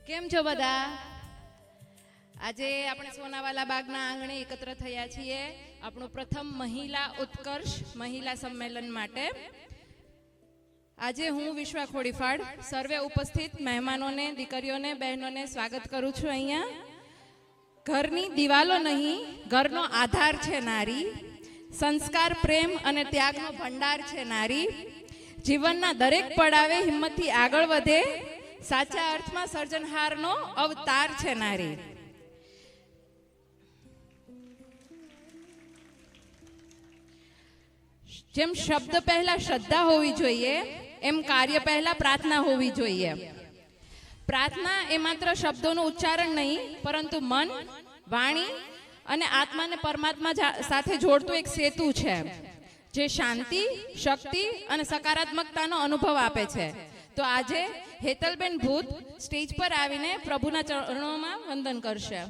કેમ છો બધા? આજે આપણે સોનાવાલા બાગના આંગણે એકત્ર થયા છીએ આપણું પ્રથમ મહિલા ઉત્કર્ષ મહિલા સંમેલન માટે. આજે હું વિશ્વા ખોડીફાડ સર્વે ઉપસ્થિત મહેમાનોને, દીકરીઓને, બહેનોને સ્વાગત કરું છું. અહીંયા ઘરની દિવાલો નહીં, ઘરનો આધાર છે નારી. સંસ્કાર, પ્રેમ અને ત્યાગનો ભંડાર છે નારી. જીવનના દરેક પડાવે હિંમતથી આગળ વધે, સાચા અર્થમાં સર્જનહારનો અવતાર છે નારી. જેમ શબ્દ પહેલા શ્રદ્ધા હોવી જોઈએ, એમ કાર્ય પહેલા પ્રાર્થના હોવી જોઈએ. પ્રાર્થના એ માત્ર શબ્દોનું ઉચ્ચારણ નહીં, પરંતુ મન, વાણી અને આત્માને પરમાત્મા સાથે જોડતું એક સેતુ છે, જે શાંતિ, શક્તિ અને સકારાત્મકતાનો અનુભવ આપે છે. તો આજે હેતલબેન ભૂત સ્ટેજ પર આવીને પ્રભુના ચરણોમાં વંદન કરશે.